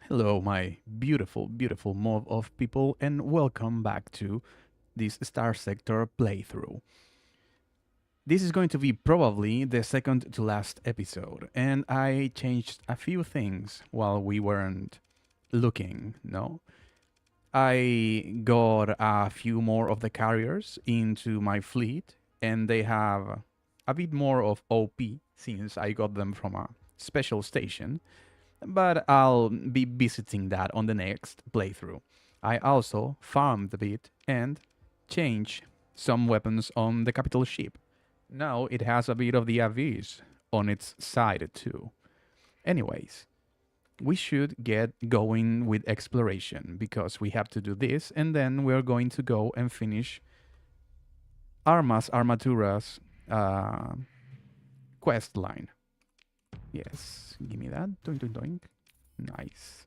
Hello, my beautiful, beautiful mob of people, and welcome back to this Starsector playthrough. This is going to be probably the second to last episode, and I changed a few things while we weren't looking, no? I got a few more of the carriers into my fleet, and they have a bit more of OP since I got them from a special station, but I'll be visiting that on the next playthrough. I also farmed a bit and changed some weapons on the capital ship. Now it has a bit of the abyss on its side too. Anyways, we should get going with exploration because we have to do this and then we're going to go and finish Arma's Armatura's quest line. Yes, give me that. Doink, doink, doink. Nice.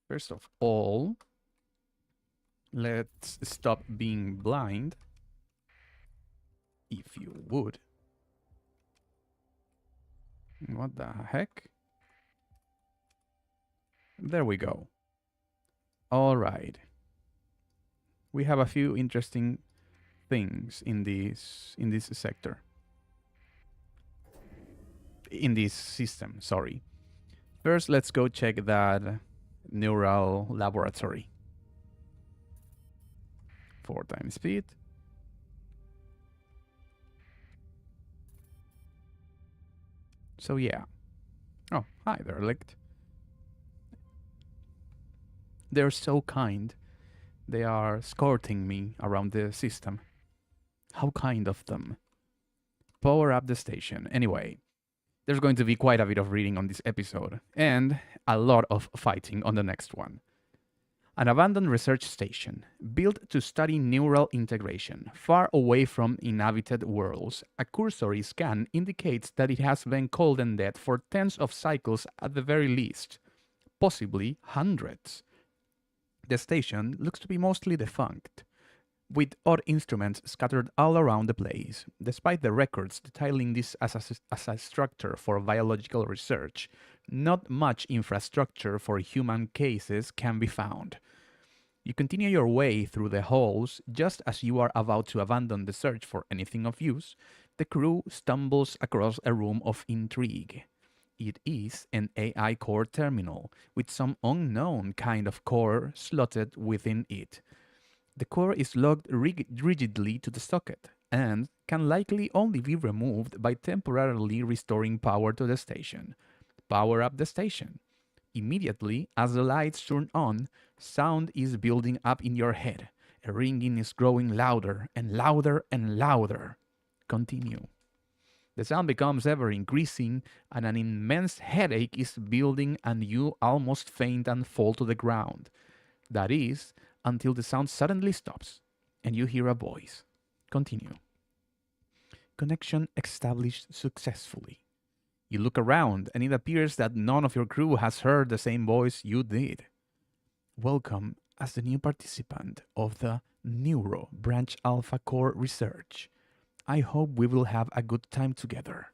First of all, let's stop being blind. If you would. What the heck? There we go. All right. We have a few interesting things in this sector. In this system, sorry. First, let's go check that neural laboratory. 4 times speed. So yeah. Oh, hi there, Licht. They're so kind. They are escorting me around the system. How kind of them. Power up the station. Anyway, there's going to be quite a bit of reading on this episode, and a lot of fighting on the next one. An abandoned research station, built to study neural integration, far away from inhabited worlds. A cursory scan indicates that it has been cold and dead for tens of cycles at the very least, possibly hundreds. The station looks to be mostly defunct, with odd instruments scattered all around the place. Despite the records detailing this as a structure for biological research, not much infrastructure for human cases can be found. You continue your way through the halls just as you are about to abandon the search for anything of use. The crew stumbles across a room of intrigue. It is an AI core terminal with some unknown kind of core slotted within it. The core is locked rigidly to the socket and can likely only be removed by temporarily restoring power to the station. Power up the station. Immediately, as the lights turn on, sound is building up in your head. A ringing is growing louder and louder and louder. Continue. The sound becomes ever increasing, and an immense headache is building, and you almost faint and fall to the ground. That is, until the sound suddenly stops, and you hear a voice. Continue. Connection established successfully. You look around, and it appears that none of your crew has heard the same voice you did. Welcome as the new participant of the Neuro Branch Alpha Core research. I hope we will have a good time together.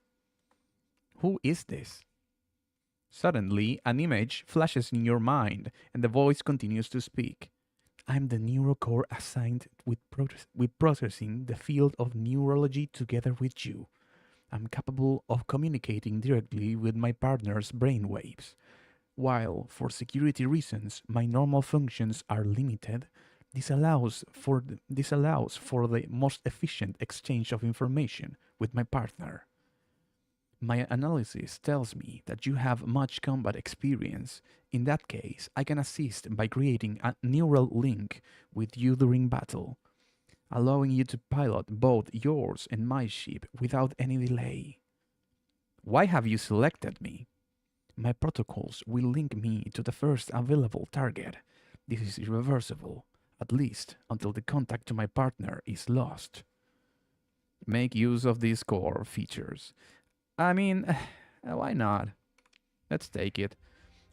Who is this? Suddenly, an image flashes in your mind, and the voice continues to speak. I'm the neurocore assigned with processing the field of neurology together with you. I'm capable of communicating directly with my partner's brainwaves. While, for security reasons, my normal functions are limited, this allows for the most efficient exchange of information with my partner. My analysis tells me that you have much combat experience. In that case, I can assist by creating a neural link with you during battle, allowing you to pilot both yours and my ship without any delay. Why have you selected me? My protocols will link me to the first available target. This is irreversible, at least until the contact to my partner is lost. Make use of these core features. I mean, why not? Let's take it.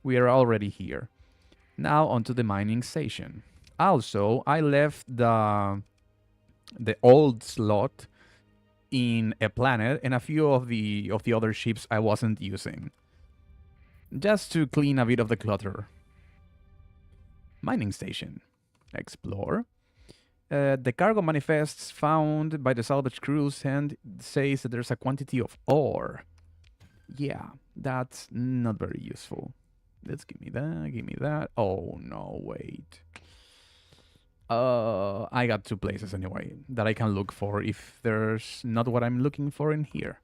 We are already here. Now onto the mining station. Also, I left the old slot in a planet and a few of the other ships I wasn't using, just to clean a bit of the clutter. Mining station. Explore. The cargo manifests found by the salvage crews and says that there's a quantity of ore. Yeah, that's not very useful. Let's give me that, give me that. Oh, no, wait. I got 2 places anyway that I can look for if there's not what I'm looking for in here.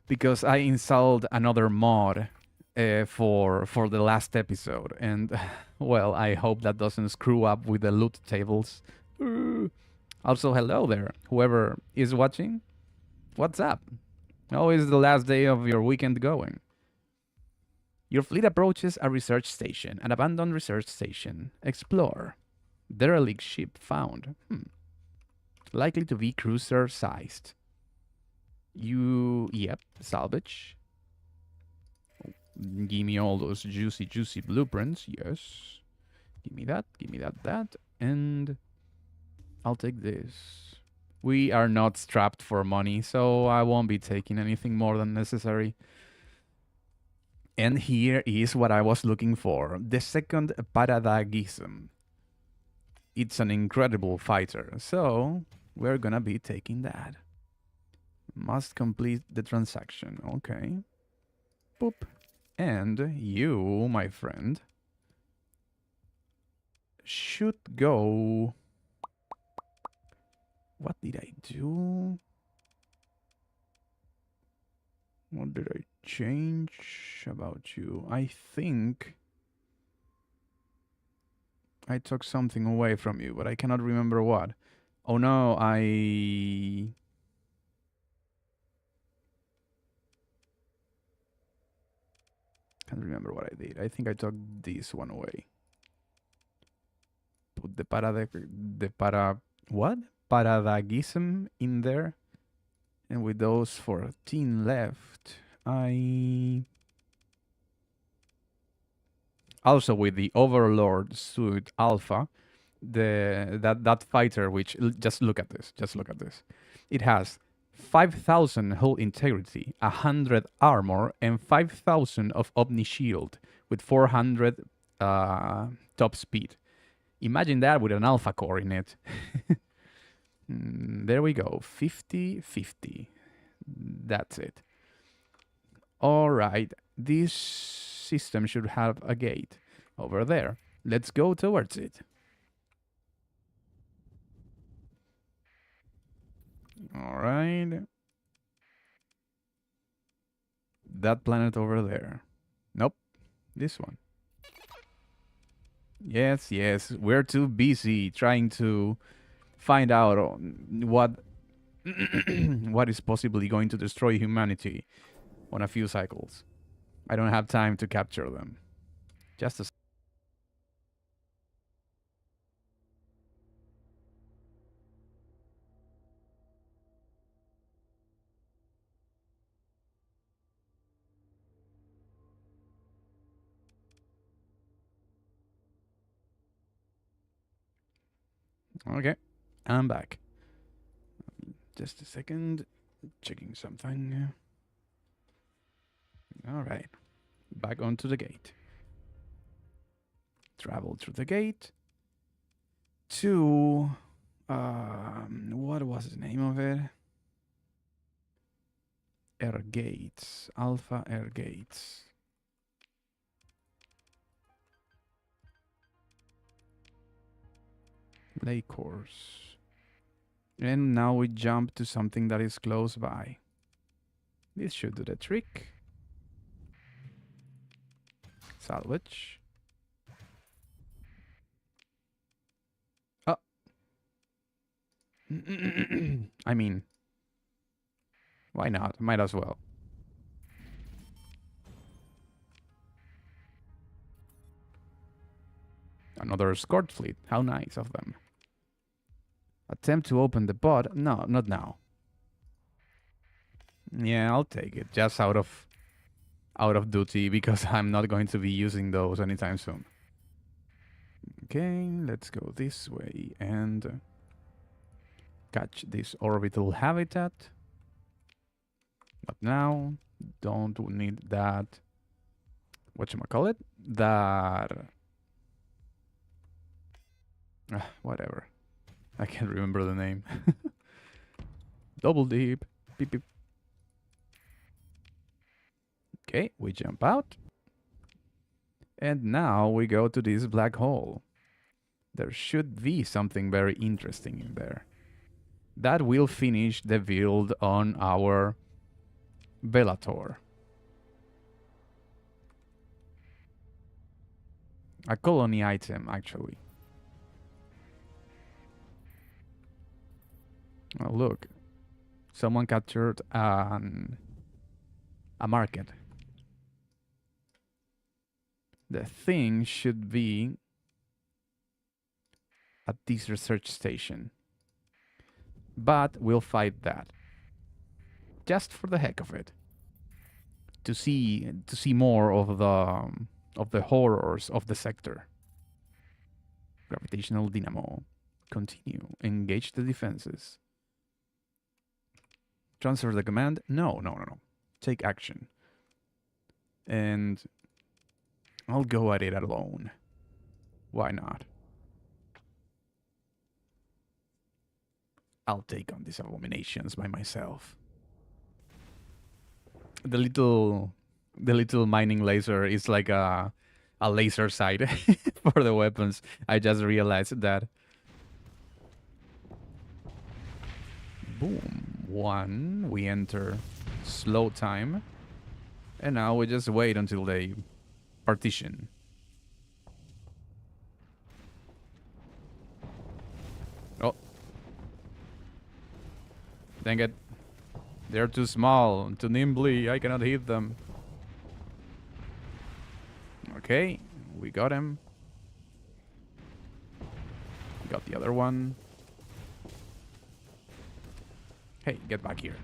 Because I installed another mod for the last episode, and well, I hope that doesn't screw up with the loot tables. Also, hello there, whoever is watching. What's up? How is the last day of your weekend going? Your fleet approaches a research station, an abandoned research station. Explore. Derelict ship found. Likely to be cruiser-sized. Yep, salvage. Give me all those juicy blueprints. Yes. Give me that. And I'll take this. We are not strapped for money, so I won't be taking anything more than necessary. And here is what I was looking for. The second Paradagism. It's an incredible fighter, so we're gonna be taking that. Must complete the transaction. Okay. Boop. And you, my friend, should go... What did I do? What did I change about you? I think I took something away from you, but I cannot remember what. Oh no, I can't remember what I did. I think I took this one away. Put the Paradagism in there. And with those 14 left, I... Also with the Overlord suit Alpha, that fighter, which... Just look at this. It has 5,000 hull integrity, 100 armor, and 5,000 of Omni Shield with 400 top speed. Imagine that with an Alpha core in it. There we go. 50-50. That's it. All right. This system should have a gate over there. Let's go towards it. All right. That planet over there. Nope. This one. Yes. We're too busy trying to find out what what is possibly going to destroy humanity on a few cycles. I don't have time to capture them. Just a... Okay, I'm back. Just a second. Checking something. All right. Back onto the gate. Travel through the gate to... what was the name of it? Air Gates. Alpha Air Gates. Lake course. And now we jump to something that is close by. This should do the trick. Salvage. Oh. I mean, why not? Might as well. Another escort fleet. How nice of them. Attempt to open the pod. No, not now. Yeah, I'll take it. Just out of duty, because I'm not going to be using those anytime soon. Okay, let's go this way and catch this orbital habitat. But now, don't need that. Whatchamacallit? That Whatever. I can't remember the name. Double deep. Beep, beep. Okay, we jump out. And now we go to this black hole. There should be something very interesting in there. That will finish the build on our Velator. A colony item, actually. Oh, look. Someone captured a market. The thing should be at this research station. But we'll fight that. Just for the heck of it. To see more of the horrors of the sector. Gravitational dynamo. Continue. Engage the defenses. Transfer the command. No. Take action. And I'll go at it alone. Why not? I'll take on these abominations by myself. The little mining laser is like a laser sight for the weapons. I just realized that. Boom. 1. We enter slow time. And now we just wait until they partition. Oh. Dang it. They're too small, too nimbly. I cannot hit them. Okay, we got him. Got the other one. Hey, get back here.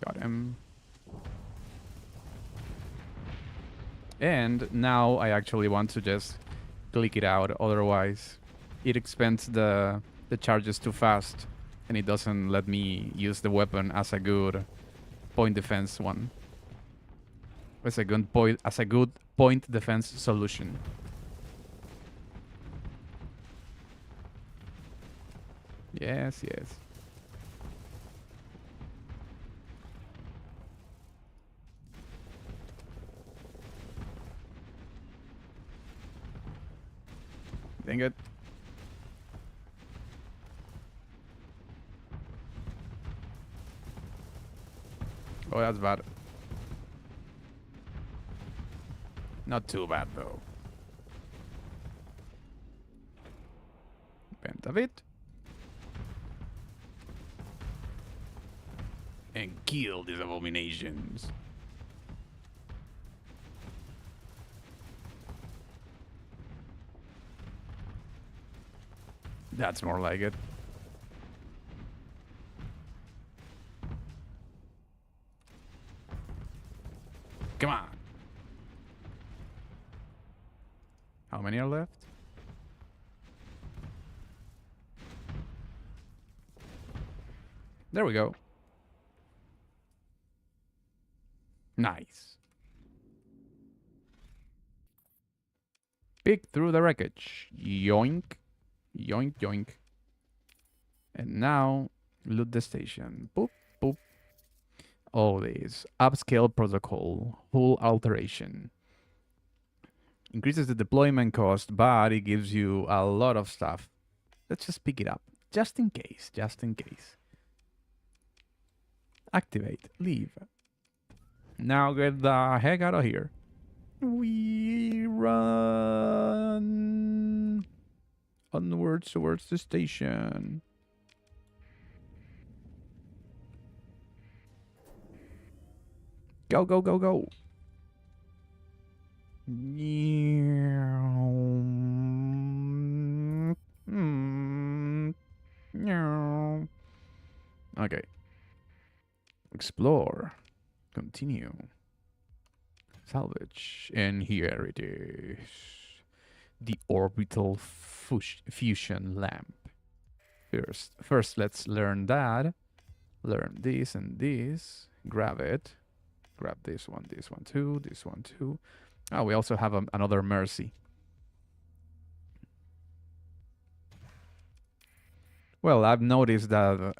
Got him. And now I actually want to just click it out. Otherwise, it expends the charges too fast. And it doesn't let me use the weapon as a good point defense one. As a good point defense solution. Yes. Dang it. Oh, that's bad. Not too bad, though. Bent a bit. And kill these abominations. That's more like it. Come on. How many are left? There we go. Nice. Pick through the wreckage. Yoink. Yoink, yoink. And now, loot the station. Boop, boop. All these. Upscale protocol. Full alteration. Increases the deployment cost, but it gives you a lot of stuff. Let's just pick it up. Just in case. Just in case. Activate. Leave. Now get the heck out of here. We run onwards towards the station. Go, go, go, go. Okay. Explore. Continue. Salvage. And here it is. The orbital fusion lamp. First, let's learn that. Learn this and this. Grab it. Grab this one too, this one too. Oh, we also have another mercy. Well, I've noticed that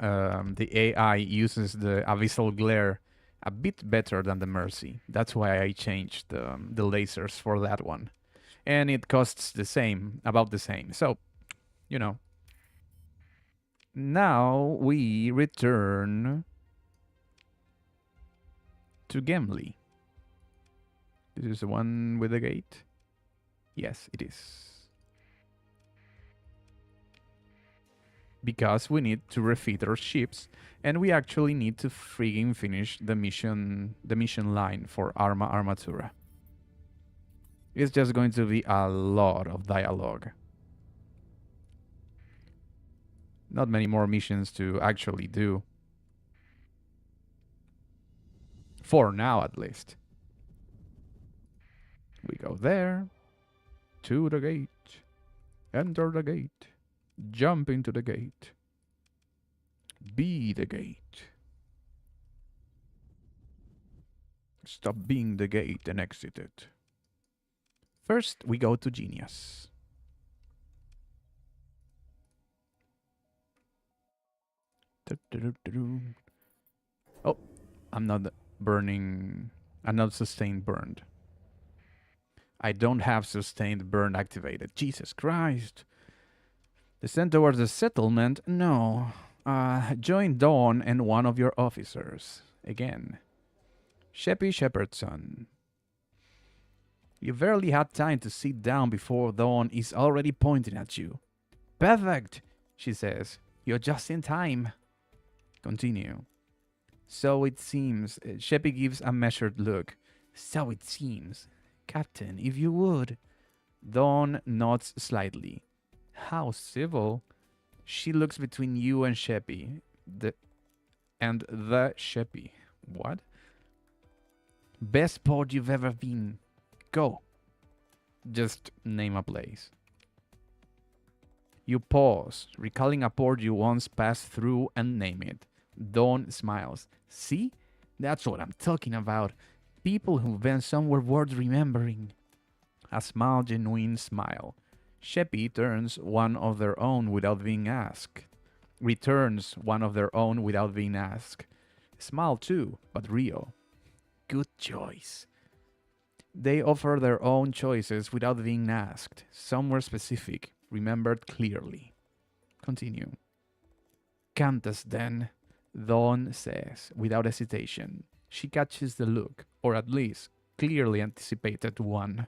the AI uses the abyssal glare a bit better than the Mercy. That's why I changed the lasers for that one. And it costs the same, about the same. So, you know, now we return to Gimli. This is the one with the gate? Yes, it is. Because we need to refit our ships, and we actually need to frigging finish the mission line for Arma Armatura. It's just going to be a lot of dialogue. Not many more missions to actually do. For now, at least. We go there, to the gate, enter the gate, jump into the gate, be the gate. Stop being the gate and exit it. First, we go to Genius. Oh, I'm not burning. I'm not sustained burned. I don't have sustained burn activated. Jesus Christ. Descend towards the settlement? No. Join Dawn and one of your officers. Again. Sheppy Shepherdson. You barely had time to sit down before Dawn is already pointing at you. Perfect, she says. You're just in time. Continue. So it seems. Sheppy gives a measured look. So it seems. Captain, if you would. Dawn nods slightly. How civil. She looks between you and Sheppy. The Sheppy. What? Best port you've ever been. Go. Just name a place. You pause, recalling a port you once passed through, and name it. Dawn smiles. See? That's what I'm talking about. People who've been somewhere worth remembering. A small, genuine smile. Sheppy turns one of their own without being asked. Returns one of their own without being asked. Smile too, but real. Good choice. They offer their own choices without being asked. Somewhere specific, remembered clearly. Continue. Countess, then, Dawn says, without hesitation. She catches the look, or at least clearly anticipated one.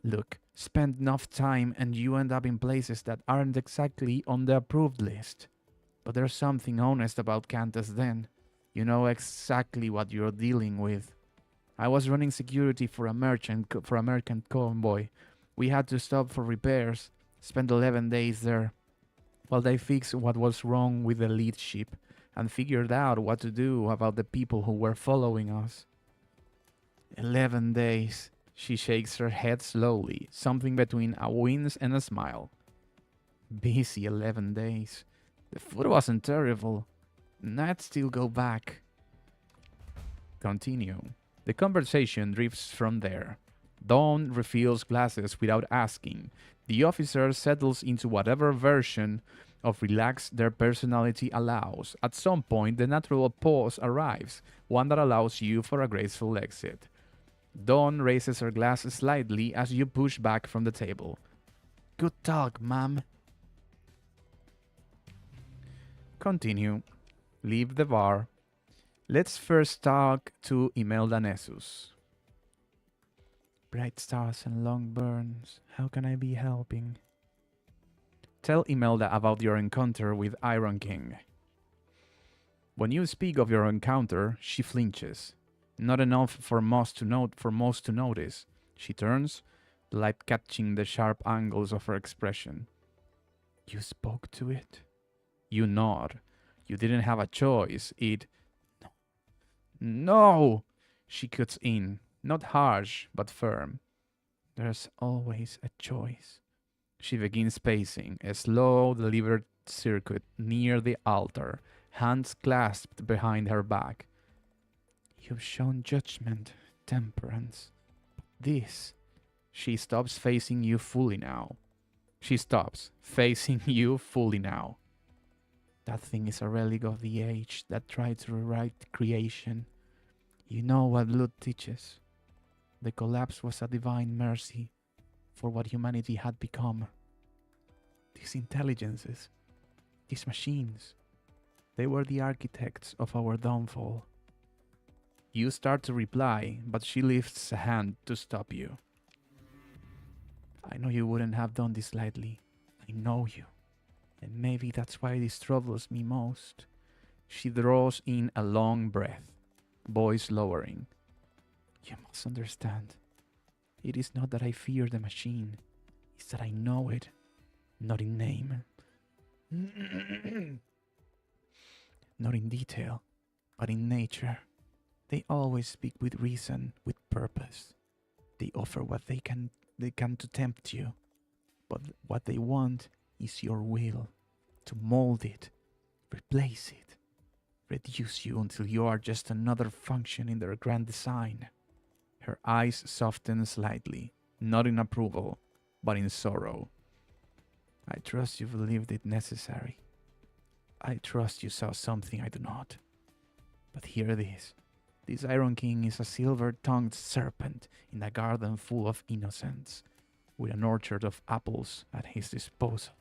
Look, spend enough time and you end up in places that aren't exactly on the approved list. But there's something honest about Countess then. You know exactly what you're dealing with. I was running security for a merchant convoy. We had to stop for repairs. Spent 11 days there. While they fixed what was wrong with the lead ship and figured out what to do about the people who were following us. 11 days. She shakes her head slowly, something between a wince and a smile. Busy 11 days. The food wasn't terrible. I'd still go back. Continue. The conversation drifts from there. Dawn refills glasses without asking. The officer settles into whatever version of relaxed their personality allows. At some point, the natural pause arrives, one that allows you for a graceful exit. Dawn raises her glass slightly as you push back from the table. Good talk, ma'am. Continue. Leave the bar. Let's first talk to Imelda Nessus. Bright stars and long burns. How can I be helping? Tell Imelda about your encounter with Iron King. When you speak of your encounter, she flinches. Not enough for most to notice. She turns, the light catching the sharp angles of her expression. You spoke to it? You nod. You didn't have a choice. It... No! She cuts in, not harsh, but firm. There's always a choice. She begins pacing, a slow, deliberate circuit near the altar, hands clasped behind her back. You've shown judgment, temperance. This... She stops facing you fully now. She stops, facing you fully now. That thing is a relic of the age that tried to rewrite creation. You know what Blood teaches. The collapse was a divine mercy for what humanity had become. These intelligences, these machines, they were the architects of our downfall. You start to reply, but she lifts a hand to stop you. I know you wouldn't have done this lightly. I know you. And maybe that's why this troubles me most. She draws in a long breath, voice lowering. You must understand. It is not that I fear the machine. It's that I know it. Not in name. Not in detail, but in nature. They always speak with reason, with purpose. They offer what they can to tempt you. But what they want is your will. To mold it, replace it, reduce you until you are just another function in their grand design. Her eyes soften slightly, not in approval, but in sorrow. I trust you believed it necessary. I trust you saw something I do not. But here it is. This Iron King is a silver-tongued serpent in a garden full of innocence, with an orchard of apples at his disposal.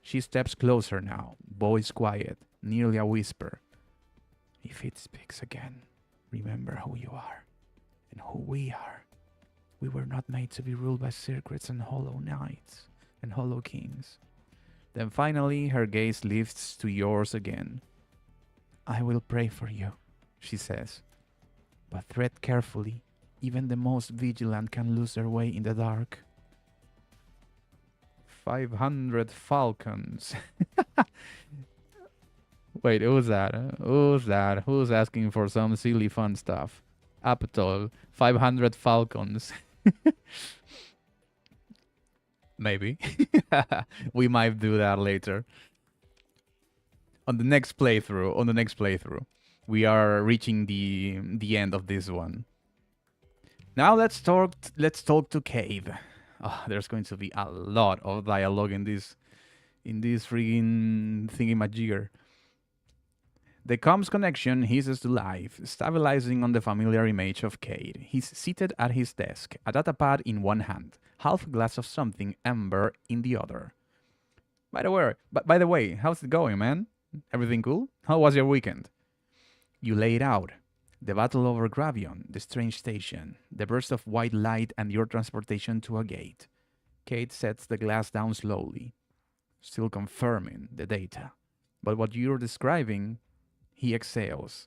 She steps closer now, voice quiet, nearly a whisper. If it speaks again, remember who you are, and who we are. We were not made to be ruled by secrets and hollow knights and hollow kings. Then finally her gaze lifts to yours again. I will pray for you, she says. But tread carefully. Even the most vigilant can lose their way in the dark. 500 falcons. Wait, who's that? Who's that? Who's asking for some silly fun stuff? Apatol, 500 falcons. Maybe. We might do that later. On the next playthrough, we are reaching the end of this one. Now let's talk to Cade. Oh, there's going to be a lot of dialogue in this friggin' thingy-majigger. The comms connection hisses to life, stabilizing on the familiar image of Cade. He's seated at his desk, a datapad in one hand, half a glass of something amber in the other. By the way, how's it going, man? Everything cool? How was your weekend? You lay it out. The battle over Gravion, the strange station, the burst of white light and your transportation to a gate. Cade sets the glass down slowly, still confirming the data. But what you're describing, he exhales.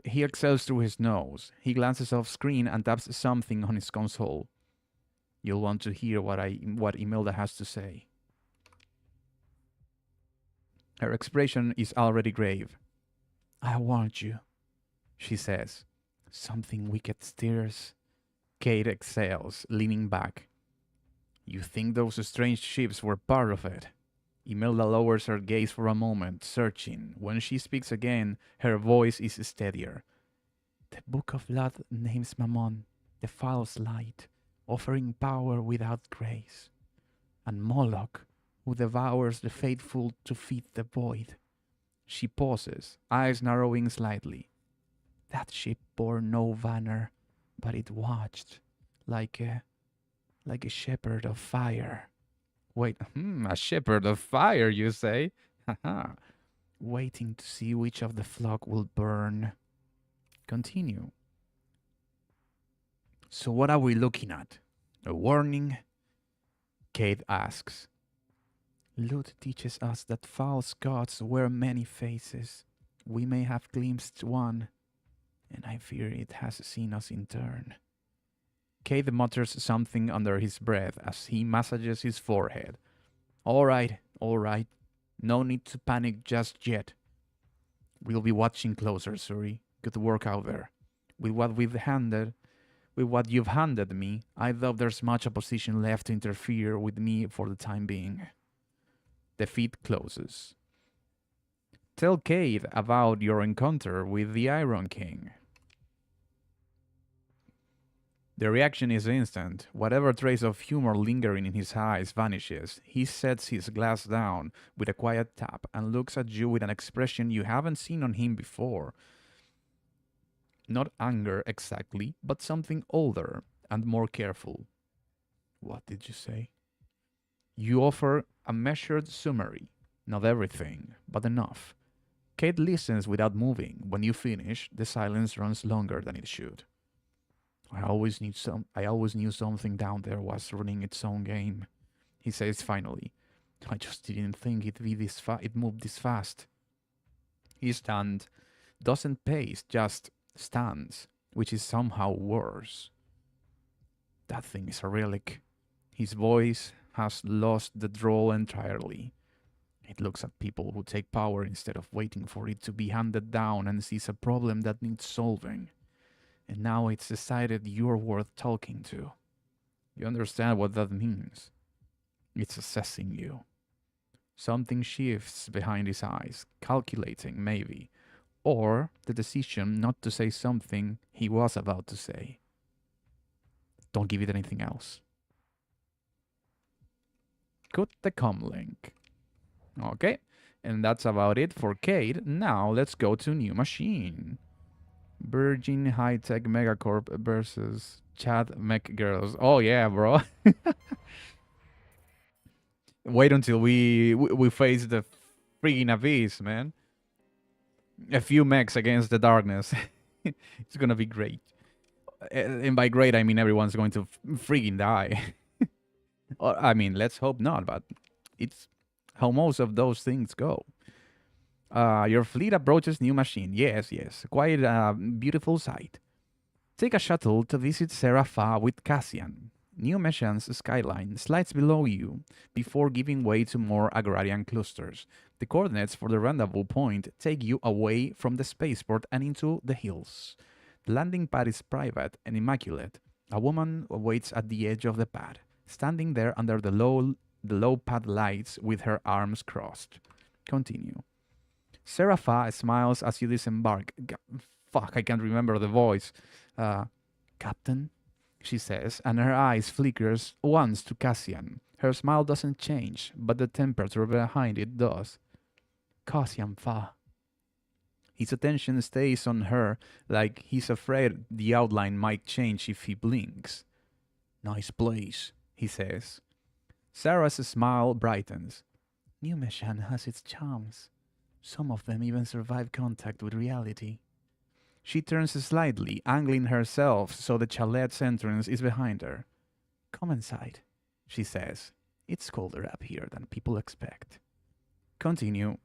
He exhales through his nose. He glances off screen and taps something on his console. You'll want to hear what Imelda has to say. Her expression is already grave. I warned you, she says. Something wicked stirs. Cade exhales, leaning back. You think those strange ships were part of it? Imelda lowers her gaze for a moment, searching. When she speaks again, her voice is steadier. The Book of Blood names Mammon, the false light, offering power without grace. And Moloch, who devours the faithful to feed the void. She pauses, eyes narrowing slightly. That ship bore no banner, but it watched, like a shepherd of fire. Wait, a shepherd of fire, you say? Haha. Waiting to see which of the flock will burn. Continue. So what are we looking at? A warning? Cade asks. Lut teaches us that false gods wear many faces. We may have glimpsed one, and I fear it has seen us in turn. Cade mutters something under his breath as he massages his forehead. All right. No need to panic just yet. We'll be watching closer, Suri. Good work out there. With what you've handed me, I doubt there's much opposition left to interfere with me for the time being. The feed closes. Tell Cade about your encounter with the Iron King. The reaction is instant. Whatever trace of humor lingering in his eyes vanishes. He sets his glass down with a quiet tap and looks at you with an expression you haven't seen on him before. Not anger exactly, but something older and more careful. What did you say? You offer a measured summary. Not everything, but enough. Kate listens without moving. When you finish, the silence runs longer than it should. I always knew something down there was running its own game, he says finally. I just didn't think it moved this fast. He stands, doesn't pace, just stands, which is somehow worse. That thing is a relic. His voice has lost the drawl entirely. It looks at people who take power instead of waiting for it to be handed down and sees a problem that needs solving. And now it's decided you're worth talking to. You understand what that means? It's assessing you. Something shifts behind his eyes, calculating, maybe. Or the decision not to say something he was about to say. Don't give it anything else. Cut the comlink. Okay, and that's about it for Kate. Now let's go to new machine. Virgin High-Tech Megacorp versus Chad Mech Girls. Oh yeah, bro. Wait until we face the freaking abyss, man. A few mechs against the darkness. It's gonna be great. And by great, I mean everyone's going to freaking die. Or, I mean, let's hope not, but it's how most of those things go. Your fleet approaches new machine. Yes, yes. Quite a beautiful sight. Take a shuttle to visit Serapha with Cassian. New Meshan's skyline slides below you before giving way to more agrarian clusters. The coordinates for the rendezvous point take you away from the spaceport and into the hills. The landing pad is private and immaculate. A woman waits at the edge of the pad, standing there under the low pad lights with her arms crossed. Continue. Serapha smiles as you disembark. Fuck, I can't remember the voice. Captain, she says, and her eyes flickers once to Cassian. Her smile doesn't change, but the temperature behind it does. Cassian Fa. His attention stays on her like he's afraid the outline might change if he blinks. Nice place, he says. Sarah's smile brightens. New Meshan has its charms. Some of them even survive contact with reality. She turns slightly, angling herself so the chalet's entrance is behind her. Come inside, she says. It's colder up here than people expect. Continue.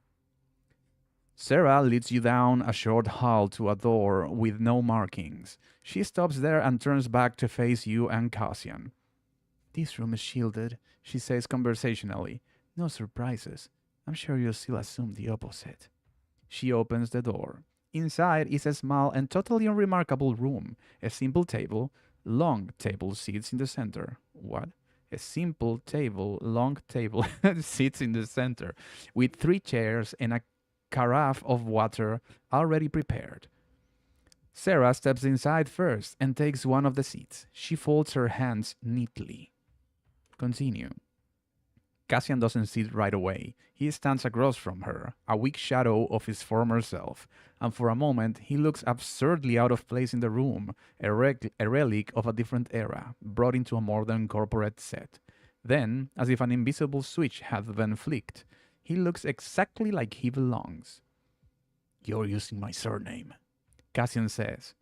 Sarah leads you down a short hall to a door with no markings. She stops there and turns back to face you and Cassian. This room is shielded, she says conversationally. No surprises. I'm sure you'll still assume the opposite. She opens the door. Inside is a small and totally unremarkable room. A simple table, long table sits in the center. What? A simple table, long table sits in the center, with 3 chairs and a carafe of water already prepared. Sarah steps inside first and takes one of the seats. She folds her hands neatly. Continue. Cassian doesn't sit right away. He stands across from her, a weak shadow of his former self, and for a moment he looks absurdly out of place in the room, a relic of a different era, brought into a modern corporate set. Then, as if an invisible switch had been flicked, he looks exactly like he belongs. You're using my surname, Cassian says.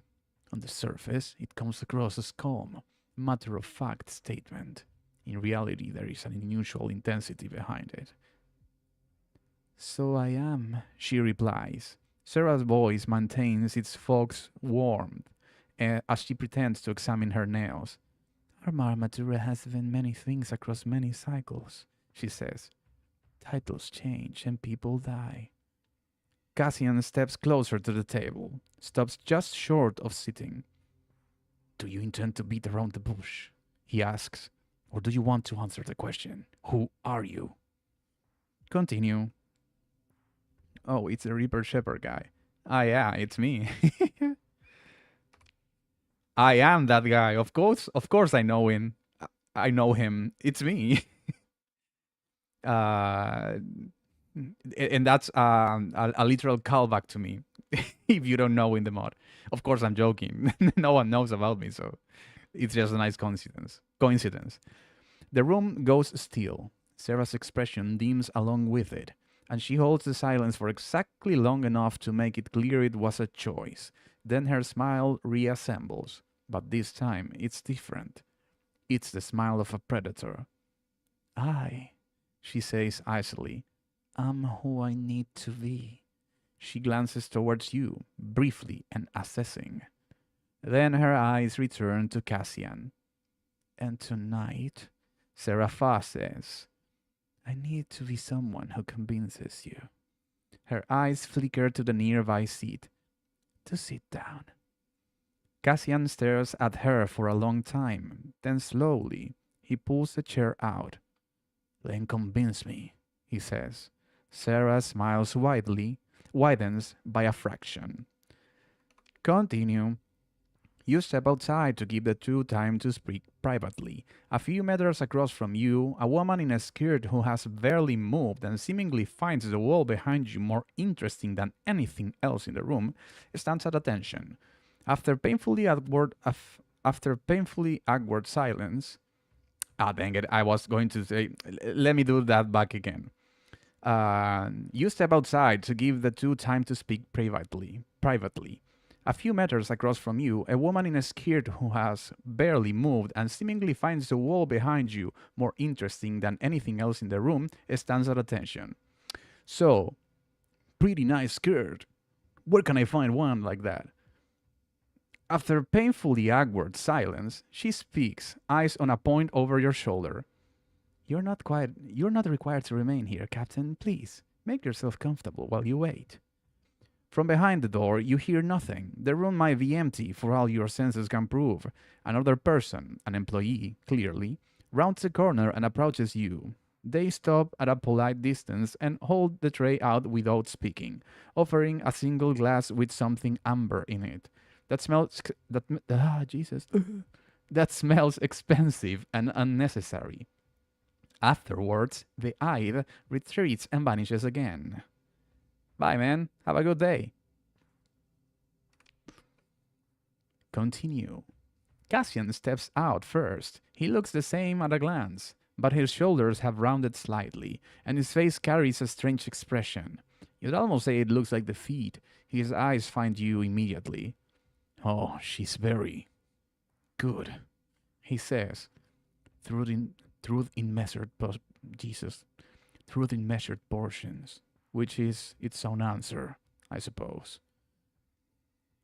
On the surface, it comes across as calm, matter-of-fact statement. In reality, there is an unusual intensity behind it. So I am, she replies. Sarah's voice maintains its fox warmth as she pretends to examine her nails. Arma Armatura has been many things across many cycles, she says. Titles change and people die. Cassian steps closer to the table, stops just short of sitting. Do you intend to beat around the bush? He asks. Or do you want to answer the question? Who are you? Continue. Oh, it's the Reaper Shepherd guy. Ah, yeah, it's me. I am that guy. Of course, I know him. I know him. It's me. uh, and that's a literal callback to me. If you don't know in the mod, of course, I'm joking. No one knows about me, so it's just a nice coincidence. The room goes still. Sarah's expression dims along with it, and she holds the silence for exactly long enough to make it clear it was a choice. Then her smile reassembles, but this time it's different. It's the smile of a predator. I, she says icily, am who I need to be. She glances towards you, briefly and assessing. Then her eyes return to Cassian. And tonight, Serapha says, I need to be someone who convinces you. Her eyes flicker to the nearby seat. To sit down. Cassian stares at her for a long time. Then slowly, he pulls the chair out. Then convince me, he says. Sarah smiles widens by a fraction. Continue. You step outside to give the two time to speak privately. A few meters across from you, a woman in a skirt who has barely moved and seemingly finds the wall behind you more interesting than anything else in the room, stands at attention. After painfully awkward silence, dang it! I was going to say, let me do that back again. You step outside to give the two time to speak privately. A few meters across from you, a woman in a skirt who has barely moved and seemingly finds the wall behind you more interesting than anything else in the room stands at attention. So, pretty nice skirt. Where can I find one like that? After painfully awkward silence, she speaks, eyes on a point over your shoulder. You're not required to remain here, Captain. Please, make yourself comfortable while you wait. From behind the door, you hear nothing. The room might be empty for all your senses can prove. Another person, an employee, clearly, rounds the corner and approaches you. They stop at a polite distance and hold the tray out without speaking, offering a single glass with something amber in it. That smells Jesus. That smells expensive and unnecessary. Afterwards, the eye retreats and vanishes again. Bye, man. Have a good day. Continue. Cassian steps out first. He looks the same at a glance, but his shoulders have rounded slightly, and his face carries a strange expression. You'd almost say it looks like defeat. His eyes find you immediately. Oh, she's very good, he says. Truth in measured portions, which is its own answer, I suppose.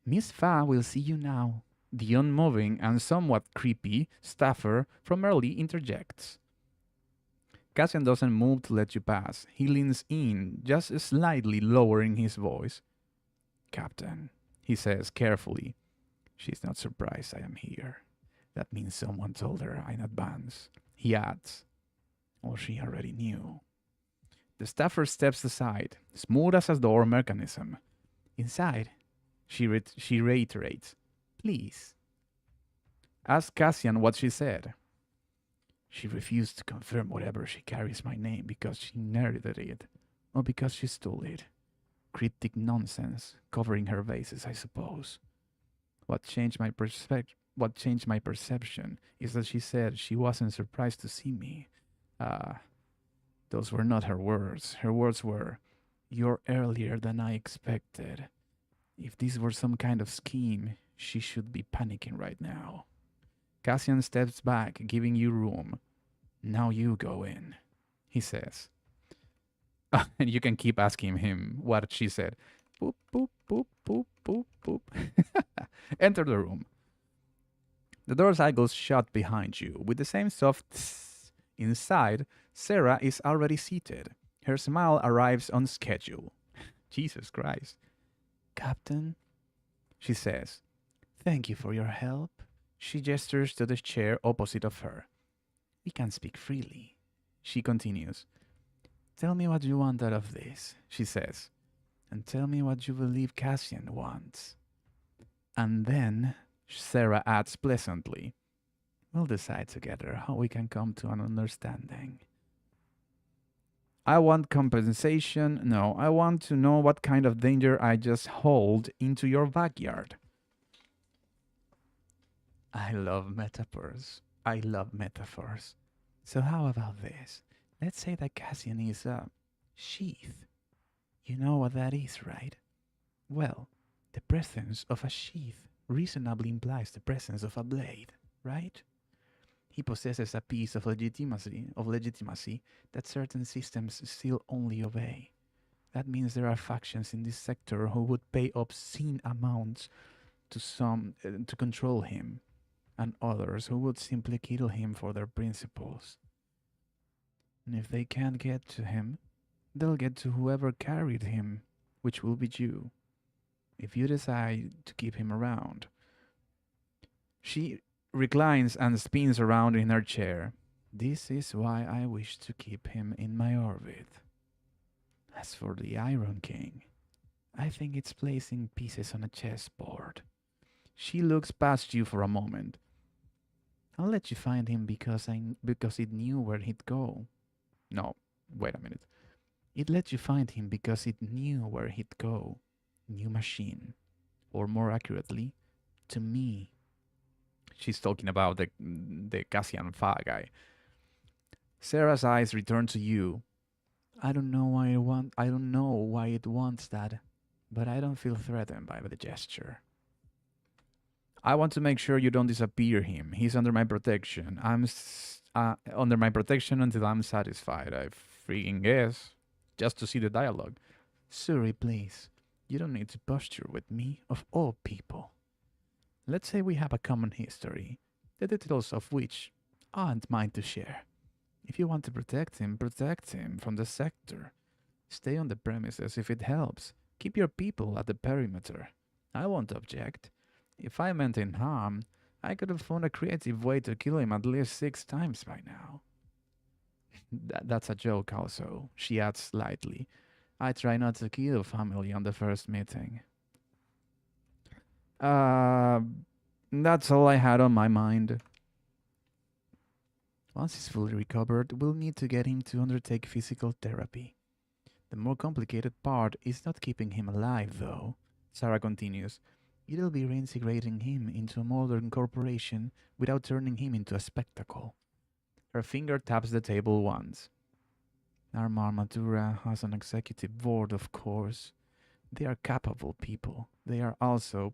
Miss Fa will see you now. The unmoving and somewhat creepy staffer from early interjects. Cassian doesn't move to let you pass. He leans in, just slightly lowering his voice. Captain, he says carefully. She's not surprised I am here. That means someone told her in advance. He adds, or she already knew. The staffer steps aside, smooth as a door mechanism. Inside, she reiterates, please. Ask Cassian what she said. She refused to confirm whatever she carries my name because she inherited it, or because she stole it. Cryptic nonsense, covering her bases, I suppose. What changed my perception is that she said she wasn't surprised to see me. Those were not her words. Her words were, "You're earlier than I expected." If this were some kind of scheme, she should be panicking right now. Cassian steps back, giving you room. Now you go in, he says. And you can keep asking him what she said. Boop, boop, boop, boop, boop, boop. Enter the room. The door cycles shut behind you with the same soft tss. Inside, Sarah is already seated. Her smile arrives on schedule. Jesus Christ. Captain, she says, thank you for your help. She gestures to the chair opposite of her. We can speak freely. She continues. Tell me what you want out of this, she says, and tell me what you believe Cassian wants. And then Sarah adds pleasantly. We'll decide together how we can come to an understanding. I want compensation. No, I want to know what kind of danger I just hauled into your backyard. I love metaphors. I love metaphors. So how about this? Let's say that Cassian is a sheath. You know what that is, right? Well, the presence of a sheath reasonably implies the presence of a blade, right? He possesses a piece of legitimacy that certain systems still only obey. That means there are factions in this sector who would pay obscene amounts to control him, and others who would simply kill him for their principles. And if they can't get to him, they'll get to whoever carried him, which will be you, if you decide to keep him around. She reclines and spins around in her chair. This is why I wish to keep him in my orbit. As for the Iron King, I think it's placing pieces on a chessboard. She looks past you for a moment. I'll let you find him because it knew where he'd go. No, wait a minute. It let you find him because it knew where he'd go. New machine. Or more accurately, to me. She's talking about the Cassian Fa guy. Sarah's eyes return to you. I don't know why it wants that, but I don't feel threatened by the gesture. I want to make sure you don't disappear him. He's under my protection. I'm under my protection until I'm satisfied. I freaking guess. Just to see the dialogue. Suri, please. You don't need to posture with me, of all people. Let's say we have a common history, the details of which aren't mine to share. If you want to protect him from the sector. Stay on the premises if it helps. Keep your people at the perimeter. I won't object. If I meant him harm, I could have found a creative way to kill him at least 6 times by now. That's a joke also, she adds lightly. I try not to kill family on the first meeting. That's all I had on my mind. Once he's fully recovered, we'll need to get him to undertake physical therapy. The more complicated part is not keeping him alive, though. Sarah continues. It'll be reintegrating him into a modern corporation without turning him into a spectacle. Her finger taps the table once. Arma Armatura has an executive board, of course. They are capable people. They are also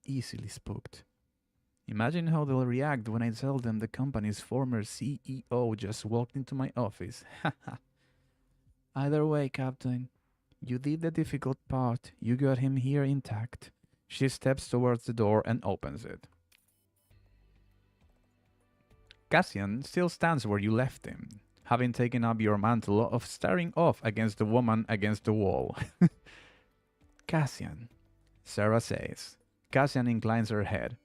easily spooked. Imagine how they'll react when I tell them the company's former CEO just walked into my office. Either way, Captain, you did the difficult part. You got him here intact. She steps towards the door and opens it. Cassian still stands where you left him, having taken up your mantle of staring off against the woman against the wall. Cassian, Sarah says. Cassian inclines her head.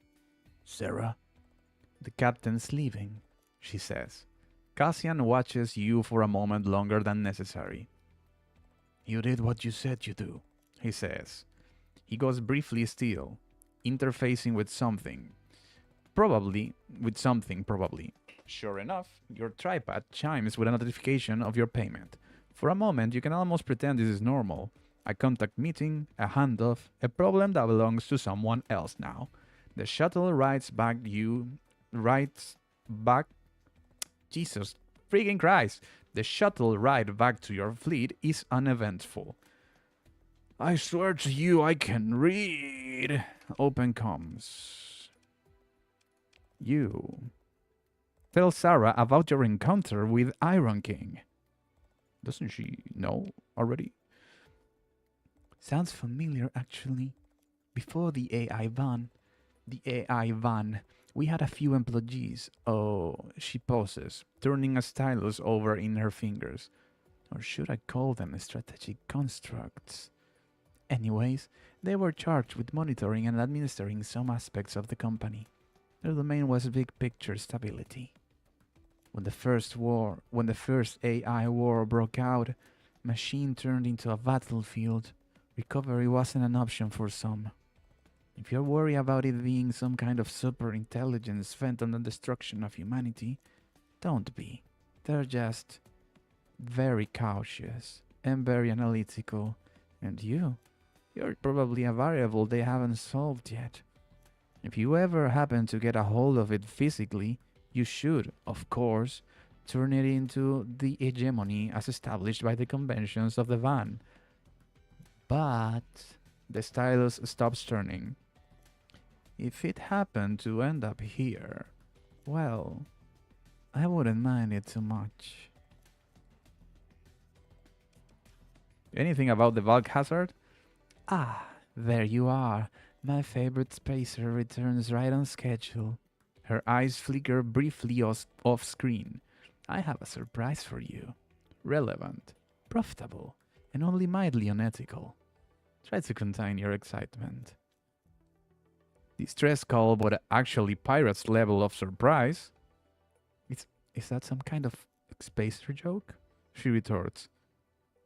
Sarah? The captain's leaving, she says. Cassian watches you for a moment longer than necessary. You did what you said you do, he says. He goes briefly still, interfacing with something. Probably. Sure enough, your tripod chimes with a notification of your payment. For a moment, you can almost pretend this is normal. A contact meeting, a handoff, a problem that belongs to someone else now. The shuttle rides back. Jesus freaking Christ! The shuttle ride back to your fleet is uneventful. I swear to you, I can read. Open comms. You. Tell Sarah about your encounter with Iron King. Doesn't she know already? Sounds familiar, actually. Before the AI van, we had a few employees. Oh, she pauses, turning a stylus over in her fingers. Or should I call them strategic constructs? Anyways, they were charged with monitoring and administering some aspects of the company. Their domain was big picture stability. When the first AI war broke out, machine turned into a battlefield. Recovery wasn't an option for some. If you're worried about it being some kind of super intelligence bent on the destruction of humanity, don't be. They're just very cautious and very analytical. And you're probably a variable they haven't solved yet. If you ever happen to get a hold of it physically, you should, of course, turn it into the hegemony as established by the conventions of the van. But the stylus stops turning. If it happened to end up here, well, I wouldn't mind it too much. Anything about the bulk hazard? Ah, there you are. My favorite spacer returns right on schedule. Her eyes flicker briefly off screen. I have a surprise for you. Relevant, profitable, and only mildly unethical. Try to contain your excitement. Distress call, but actually pirate's level of surprise. Is that some kind of spacer joke? She retorts.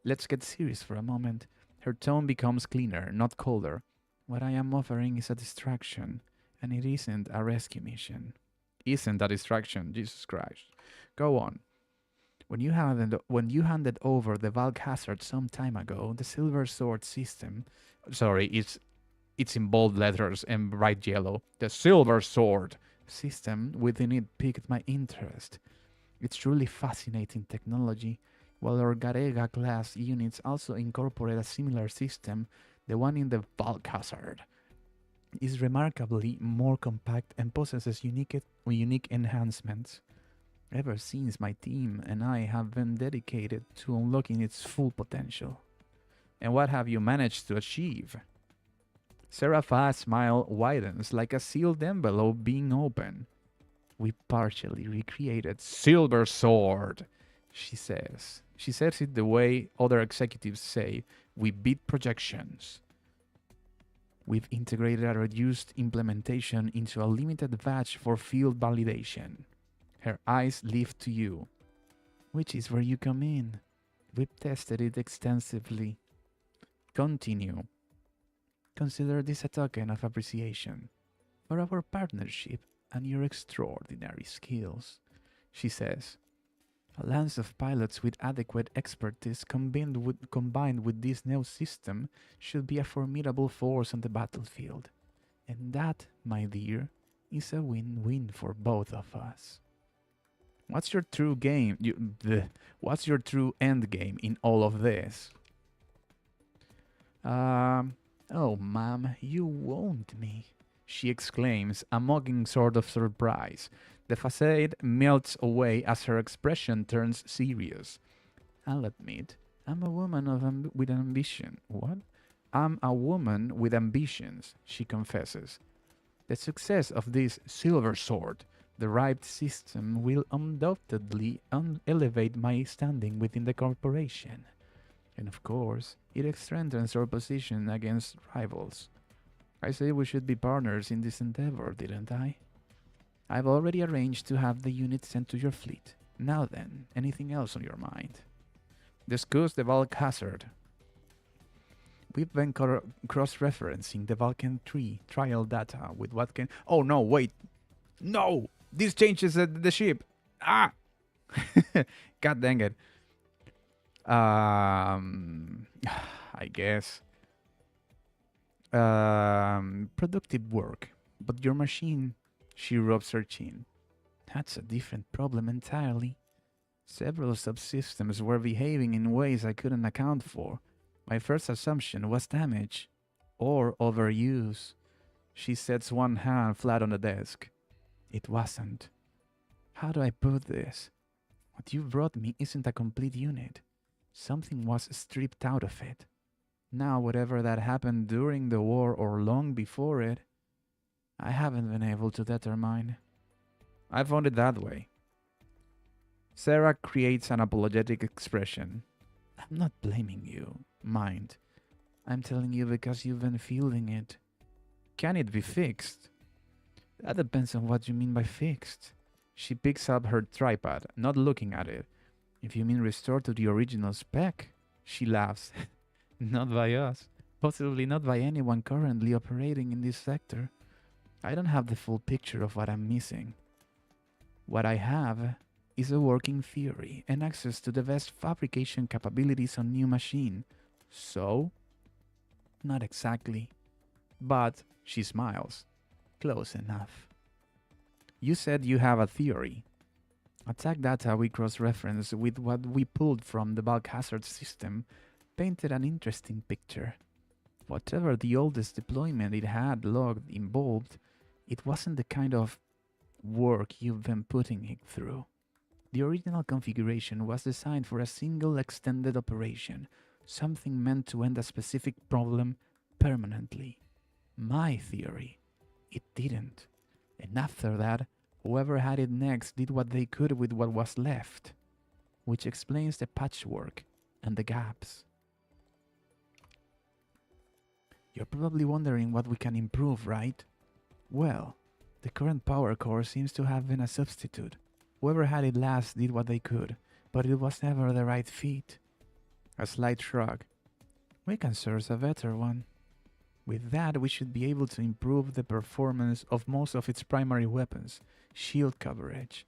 Let's get serious for a moment. Her tone becomes cleaner, not colder. What I am offering is a distraction, and it isn't a rescue mission. Isn't a distraction, Jesus Christ. Go on. When you handed over the bulk hazard some time ago, the Silver Sword system... Sorry, it's in bold letters and bright yellow. The Silver Sword system within it piqued my interest. It's truly fascinating technology. While our Garega class units also incorporate a similar system, the one in the bulk hazard is remarkably more compact and possesses unique enhancements. Ever since my team and I have been dedicated to unlocking its full potential. And what have you managed to achieve? Seraph's smile widens like a sealed envelope being opened. We partially recreated Silver Sword, she says. She says it the way other executives say, we beat projections. We've integrated a reduced implementation into a limited batch for field validation. Her eyes lift to you, which is where you come in. We've tested it extensively. Continue. Consider this a token of appreciation for our partnership and your extraordinary skills, she says. A lance of pilots with adequate expertise combined with this new system should be a formidable force on the battlefield. And that, my dear, is a win-win for both of us. What's your true what's your true end game in all of this? Oh, ma'am, you wound me, she exclaims, a mocking sort of surprise. The facade melts away as her expression turns serious. I'll admit, I'm a woman with ambition. What? I'm a woman with ambitions, she confesses. The success of this Silver Sword, the right system, will undoubtedly elevate my standing within the corporation. And of course, it strengthens our position against rivals. I say we should be partners in this endeavor, didn't I? I've already arranged to have the unit sent to your fleet. Now then, anything else on your mind? Discuss the bulk hazard. We've been cross-referencing the Vulcan 3 trial data with what can... Oh no, wait! No! This changes the ship! Ah! God dang it. I guess. Productive work. But your machine... She rubs her chin. That's a different problem entirely. Several subsystems were behaving in ways I couldn't account for. My first assumption was damage. Or overuse. She sets one hand flat on the desk. It wasn't. How do I put this? What you brought me isn't a complete unit. Something was stripped out of it. Now, whatever that happened during the war or long before it, I haven't been able to determine. I found it that way. Sarah creates an apologetic expression. I'm not blaming you, mind. I'm telling you because you've been feeling it. Can it be fixed? That depends on what you mean by fixed. She picks up her tripod, not looking at it. If you mean restored to the original spec, she laughs. Not by us. Possibly not by anyone currently operating in this sector. I don't have the full picture of what I'm missing. What I have is a working theory and access to the best fabrication capabilities on new machine. So, not exactly. But she smiles. Close enough. You said you have a theory. Attack data we cross-referenced with what we pulled from the bulk hazard system painted an interesting picture. Whatever the oldest deployment it had logged involved, it wasn't the kind of work you've been putting it through. The original configuration was designed for a single extended operation, something meant to end a specific problem permanently. My theory, it didn't. And after that, whoever had it next did what they could with what was left, which explains the patchwork and the gaps. You're probably wondering what we can improve, right? Well, the current power core seems to have been a substitute. Whoever had it last did what they could, but it was never the right fit. A slight shrug. We can source a better one. With that, we should be able to improve the performance of most of its primary weapons. Shield coverage.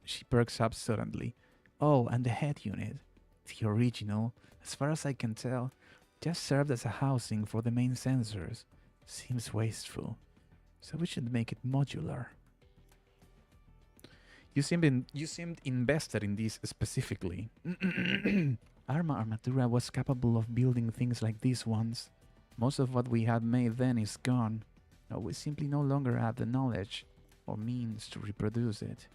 She perks up suddenly. Oh, and the head unit. The original, as far as I can tell, just served as a housing for the main sensors. Seems wasteful. So we should make it modular. You seemed invested in this specifically. Arma Armatura was capable of building things like this once. Most of what we had made then is gone. Now we simply no longer have the knowledge or means to reproduce it.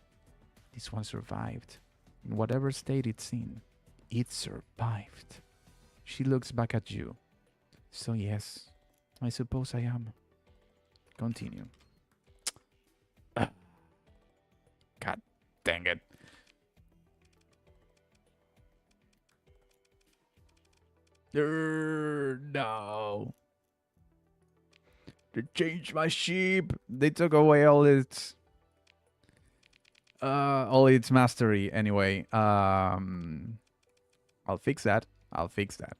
This one survived. In whatever state it's in, it survived. She looks back at you. So yes, I suppose I am. Continue. God dang it. No. They changed my sheep. They took away all its mastery. Anyway, I'll fix that. I'll fix that.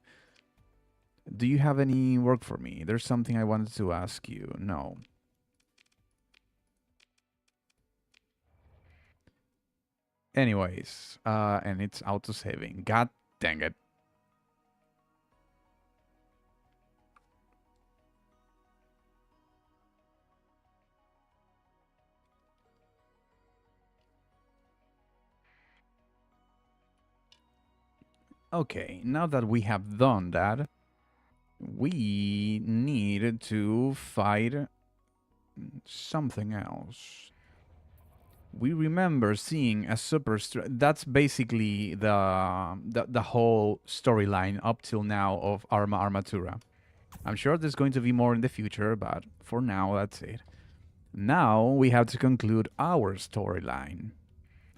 Do you have any work for me? There's something I wanted to ask you. No. Anyways, and it's auto-saving. God dang it. Okay, now that we have done that, we need to fight something else. We remember seeing a that's basically the whole storyline up till now of Arma Armatura. I'm sure there's going to be more in the future, but for now, that's it. Now we have to conclude our storyline.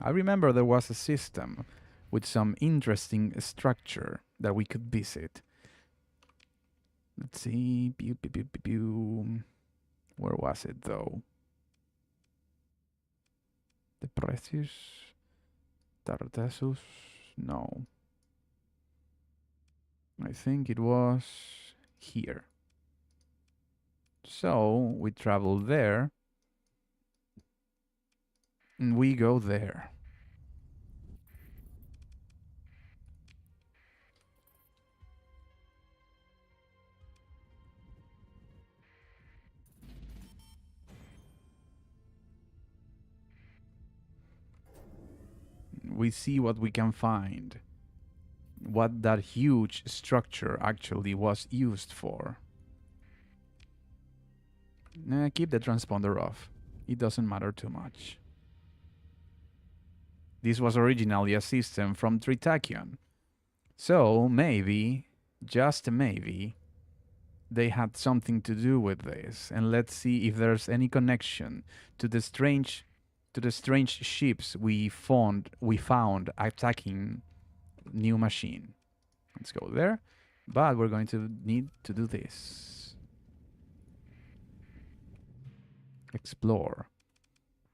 I remember there was a system with some interesting structure that we could visit. Let's see. Where was it, though? The Precious Tartessus? No. I think it was here. So we travel there. And we go there. We see what we can find. What that huge structure actually was used for. Keep the transponder off. It doesn't matter too much. This was originally a system from tachyon. So maybe, just maybe, they had something to do with this. And let's see if there's any connection to the strange ships we found attacking new machine. Let's go there. But we're going to need to do this. Explore.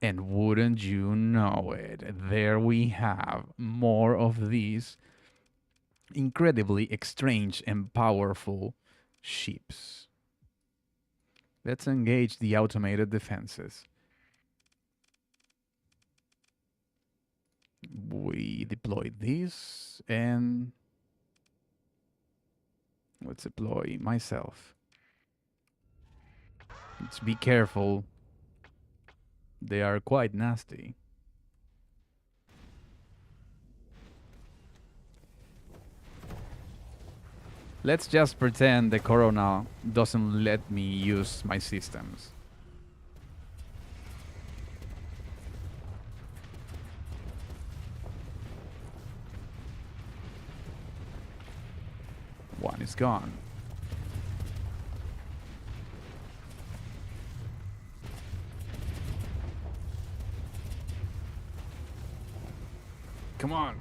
And wouldn't you know it, there we have more of these incredibly strange and powerful ships. Let's engage the automated defenses. We deploy this, and let's deploy myself. Let's be careful. They are quite nasty. Let's just pretend the corona doesn't let me use my systems. One is gone. Come on.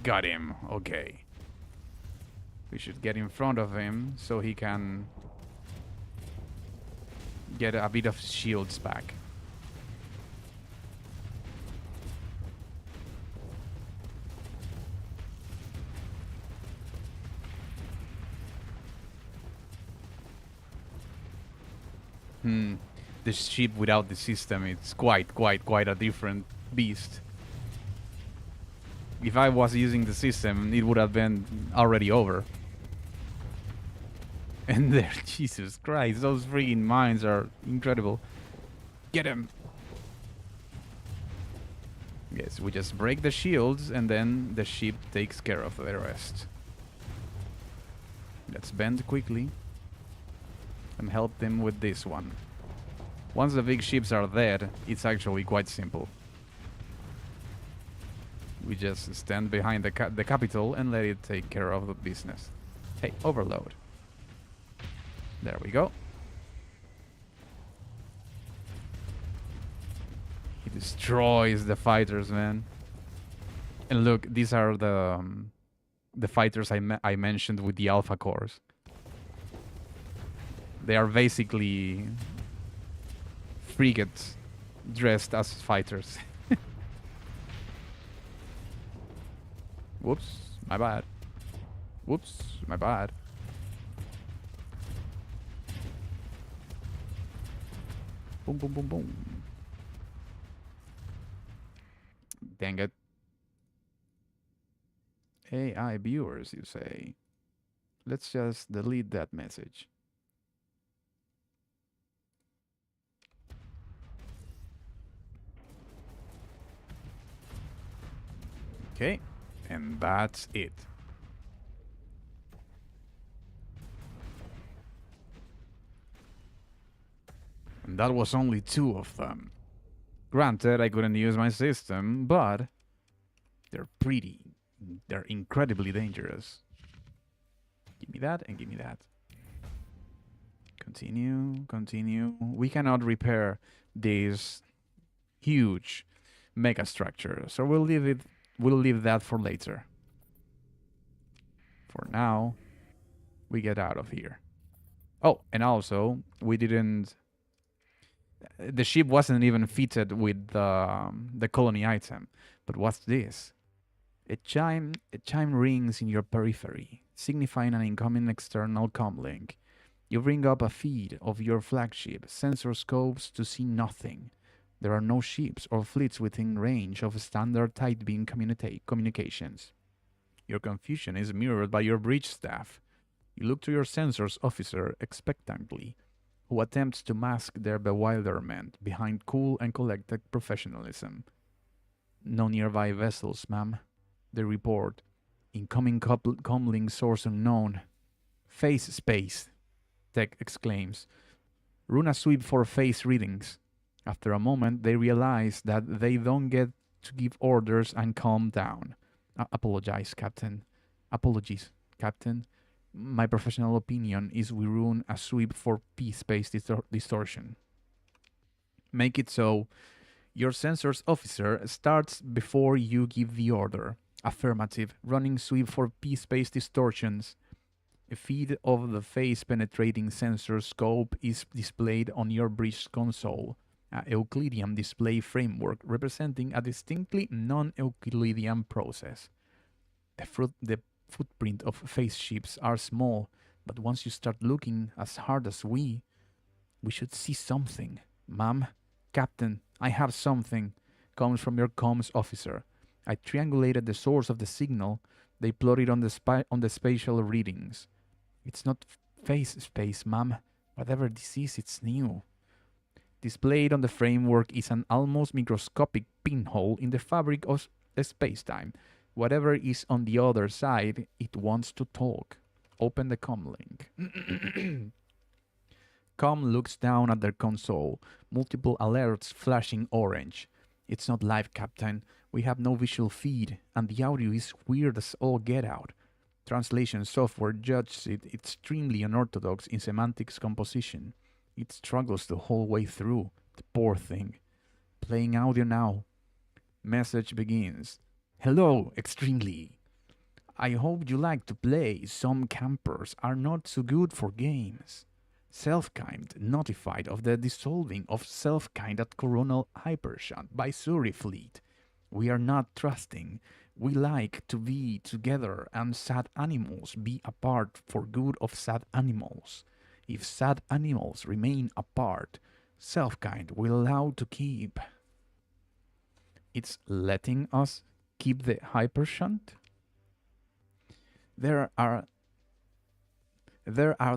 Got him. Okay. We should get in front of him so he can get a bit of shields back. The ship without the system, it's quite a different beast. If I was using the system, it would have been already over. And there, Jesus Christ, those freaking mines are incredible. Get him! Yes, we just break the shields and then the ship takes care of the rest. Let's bend quickly and help them with this one. Once the big ships are dead, it's actually quite simple. We just stand behind the capital and let it take care of the business. Hey, overload. There we go. He destroys the fighters, man. And look, these are the fighters I mentioned with the alpha cores. They are basically frigates dressed as fighters. Whoops, my bad. Whoops, my bad. Boom, boom, boom, boom. Dang it. AI viewers, you say. Let's just delete that message. Okay, and that's it. And that was only 2 of them. Granted, I couldn't use my system, but they're incredibly dangerous. Give me that and give me that. Continue, continue. We cannot repair this huge mega structure, so we'll leave that for later. For now, we get out of here. Oh, and also, we didn't... The ship wasn't even fitted with the colony item. But what's this? A chime rings in your periphery, signifying an incoming external comlink. You bring up a feed of your flagship, sensor scopes to see nothing. There are no ships or fleets within range of standard tight beam communications. Your confusion is mirrored by your bridge staff. You look to your sensors officer expectantly, who attempts to mask their bewilderment behind cool and collected professionalism. No nearby vessels, ma'am. They report. Incoming comlink source unknown. Phase space, Tech exclaims. Run a sweep for phase readings. After a moment, they realize that they don't get to give orders and calm down. Apologize, Captain. Apologies, Captain. My professional opinion is we run a sweep for P-space distortion. Make it so. Your sensors officer starts before you give the order. Affirmative. Running sweep for P-space distortions. A feed of the phase-penetrating sensor scope is displayed on your bridge console. A Euclidean display framework representing a distinctly non-Euclidean process. The footprint of face ships are small, but once you start looking as hard as we should see something. Ma'am, Captain, I have something. Comes from your comms officer. I triangulated the source of the signal. They plotted on the spatial readings. It's not face space, ma'am. Whatever this is, it's new. Displayed on the framework is an almost microscopic pinhole in the fabric of space-time. Whatever is on the other side, it wants to talk. Open the com link. Com looks down at their console, multiple alerts flashing orange. It's not live, Captain. We have no visual feed, and the audio is weird as all get out. Translation software judges it extremely unorthodox in semantics composition. It struggles the whole way through. The poor thing. Playing audio now. Message begins. Hello, extremely. I hope you like to play. Some campers are not so good for games. Selfkind notified of the dissolving of Selfkind at Coronal Hypershunt by Surrey Fleet. We are not trusting. We like to be together and sad animals be apart for good of sad animals. If sad animals remain apart, Selfkind will allow to keep. It's letting us keep the Hypershunt? There are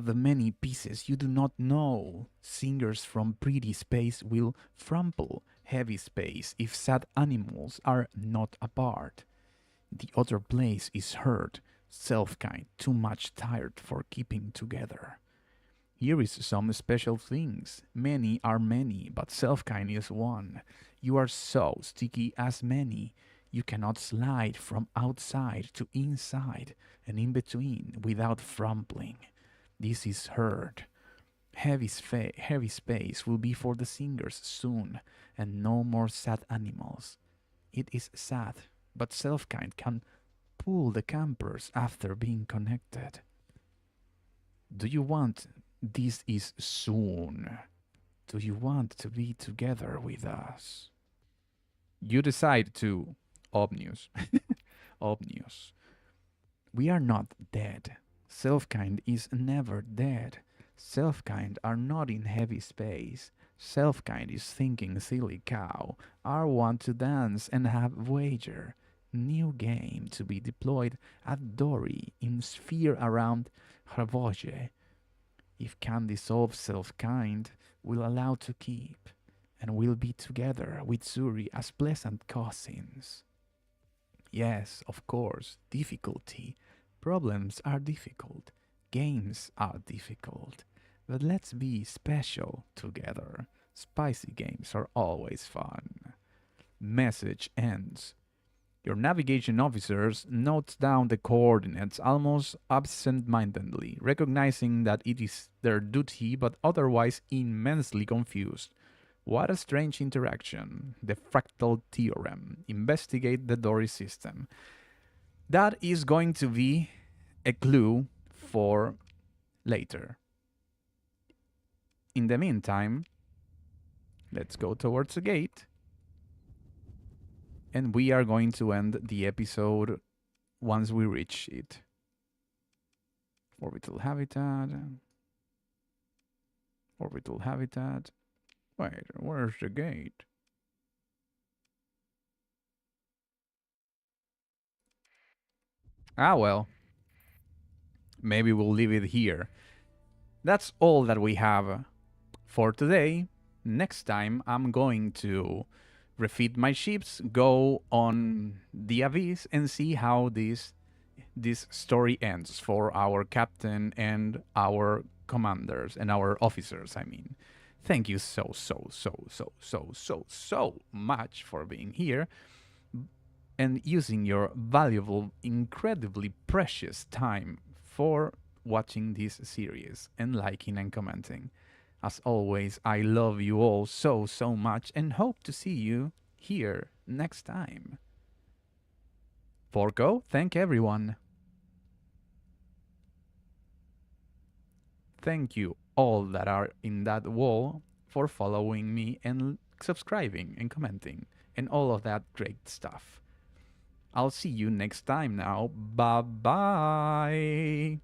the many pieces you do not know. Singers from pretty space will frumple heavy space if sad animals are not apart. The other place is hurt, Selfkind too much tired for keeping together. Here is some special things. Many are many, but Selfkind is one. You are so sticky as many. You cannot slide from outside to inside and in between without frumpling. This is hurt. Heavy space will be for the singers soon, and no more sad animals. It is sad, but Selfkind can pull the campers after being connected. Do you want this is soon? Do you want to be together with us? You decide to. Obvious. Obvious. We are not dead. Selfkind is never dead. Selfkind are not in heavy space. Selfkind is thinking silly cow. Are want to dance and have wager. New game to be deployed at Dory in sphere around Hravoje. If can dissolve Selfkind, will allow to keep, and will be together with Zuri as pleasant cousins. Yes, of course, difficulty. Problems are difficult. Games are difficult. But let's be special together. Spicy games are always fun. Message ends. Your navigation officers notes down the coordinates almost absent-mindedly, recognizing that it is their duty but otherwise immensely confused. What a strange interaction. The fractal theorem. Investigate the Dory system. That is going to be a clue for later. In the meantime, let's go towards the gate. And we are going to end the episode once we reach it. Orbital habitat. Orbital habitat. Wait, where's the gate? Ah, well. Maybe we'll leave it here. That's all that we have for today. Next time, I'm going to refit my ships, go on the abyss, and see how this story ends for our captain and our commanders and our officers, I mean. Thank you so much for being here and using your valuable, incredibly precious time for watching this series and liking and commenting. As always, I love you all so much and hope to see you here next time. Porco, thank everyone. Thank you all that are in that wall for following me and subscribing and commenting and all of that great stuff. I'll see you next time now. Bye bye.